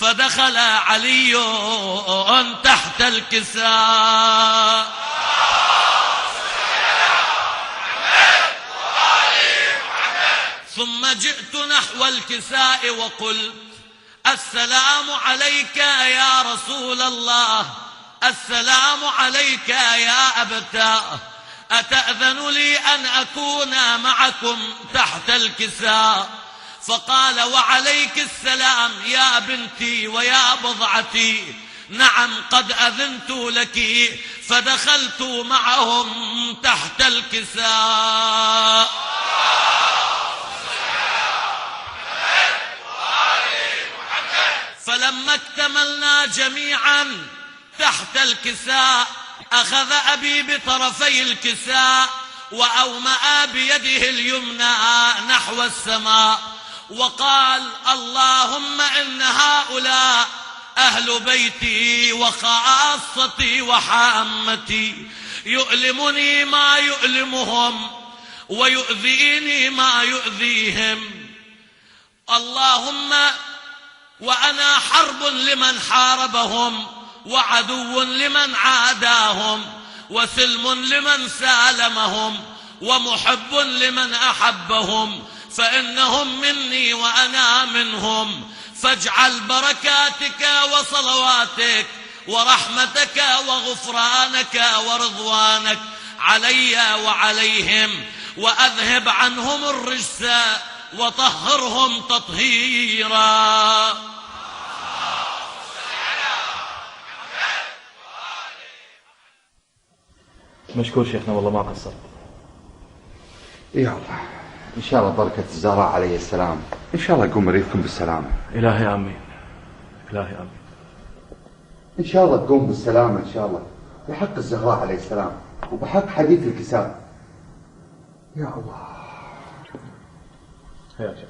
فدخل علي تحت الكساء ثم جئت نحو الكساء وقلت: السلام عليك يا رسول الله، السلام عليك يا أبتاه، أتأذن لي أن أكون معكم تحت الكساء؟ فقال: وعليك السلام يا بنتي ويا بضعتي، نعم قد أذنت لك. فدخلت معهم تحت الكساء. فلما اكتملنا جميعا تحت الكساء أخذ أبي بطرفي الكساء وأومأ بيده اليمنى نحو السماء وقال: اللهم إن هؤلاء أهل بيتي وخاصتي وحامتي، يؤلمني ما يؤلمهم ويؤذيني ما يؤذيهم، اللهم وأنا حرب لمن حاربهم وعدو لمن عاداهم وسلم لمن سالمهم ومحب لمن أحبهم، فإنهم مني وأنا منهم، فاجعل بركاتك وصلواتك ورحمتك وغفرانك ورضوانك علي وعليهم، وأذهب عنهم الرجس وطهرهم تطهيرا. مشكور شيخنا والله ما قصرت. يا الله، إن شاء الله بركة الزهراء عليه السلام، إن شاء الله يقوم مريضكم بالسلامة. إلهي آمين، إلهي آمين. إن شاء الله تقوم بالسلامة إن شاء الله، بحق الزهراء عليه السلام وبحق حديث الكساء. يا الله. يا شيخ.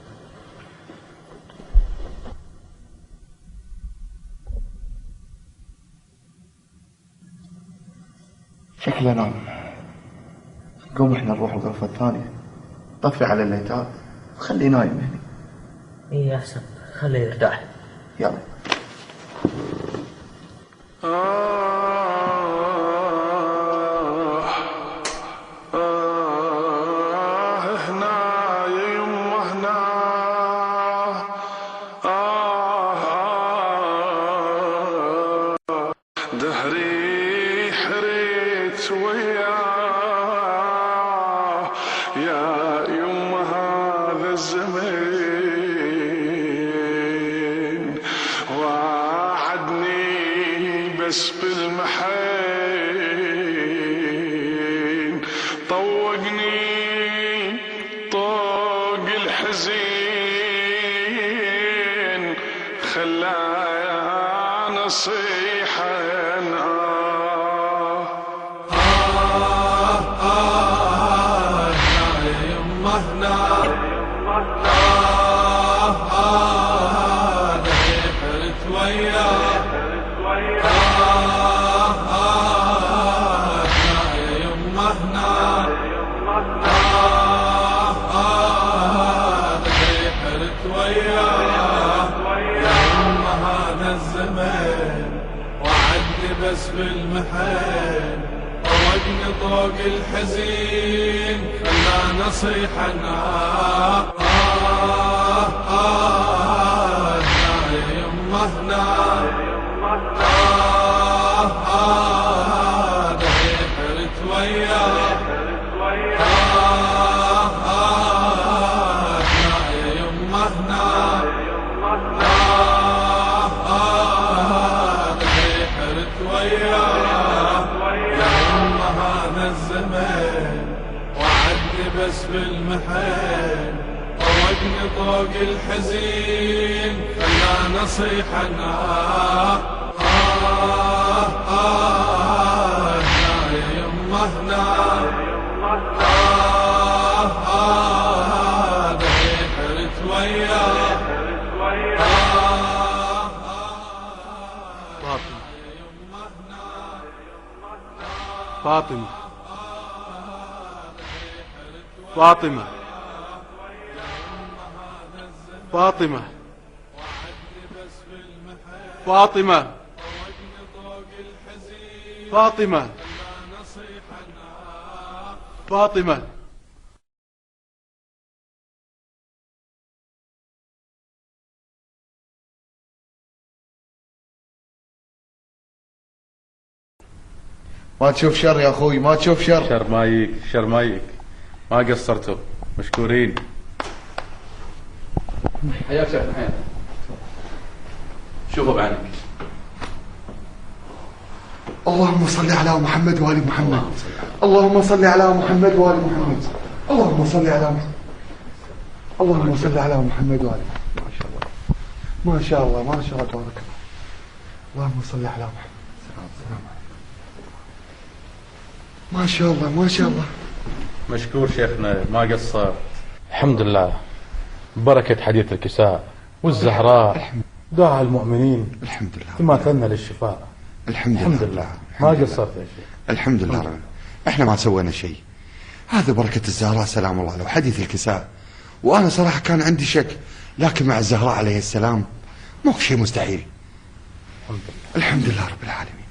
شكله نام. قوم احنا نروح الغرفة الثانية، طفي على الليتات خليه نايم هنا. ايه احسن، خليه يرتاح. يلا. هنا يا يمه هنا، دهري حريت وياه يا يمه هذا الزمن، وعدني بس بالمحن، طوقني طوق الحزين، خلايا نصيحة بس بالمحن، طوقني طوق الحزين، خلا نصيحة يا يمه هنا، دهي حرت وياه يا يمه هنا، بس بالمحن، طوقني طوق الحزين، خلا نصيحة يا يمه هنا، دهي حرت وياه فاطمة فاطمة فاطمة فاطمة فاطمة فاطمة ما تشوف شر يا أخوي، ما تشوف شر. شر مايك، شر مايك، ما قصرتوا، مشكورين. حياك شيخ الحين. شوفوا بعينك. اللهم صل على محمد وآل محمد. اللهم صل على محمد وآل محمد. اللهم صل على محمد. اللهم صل على محمد وآل محمد. ما شاء الله ما شاء الله ما شاء الله تبارك الله. اللهم صل على محمد. ما شاء الله ما شاء الله. مشكور شيخنا، ما قصرت. الحمد لله، بركة حديث الكساء والزهراء دعاء المؤمنين الحمد لله تماثلنا للشفاء. الحمد لله ما قصرت يا شيخ. الحمد لله رب. احنا ما سوينا شيء، هذا بركة الزهراء سلام الله عليه وحديث الكساء. وانا صراحة كان عندي شك، لكن مع الزهراء عليه السلام مو شيء مستحيل. الحمد لله رب العالمين.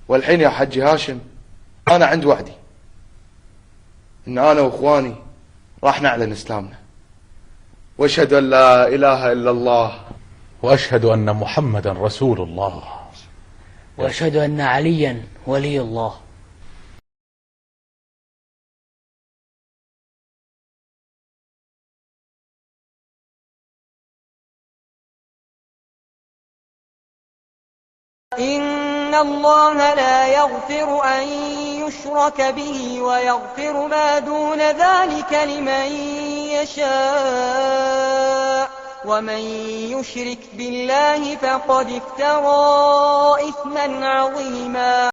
والحين يا حجي هاشم، أنا عند وعدي إن أنا وإخواني راح نعلن إسلامنا، وأشهد أن لا إله إلا الله، وأشهد أن محمدا رسول الله، وأشهد أن عليا ولي الله. إن الله لا يغفر أن يشرك به ويغفر ما دون ذلك لمن يشاء، ومن يشرك بالله فقد افترى إثما عظيما.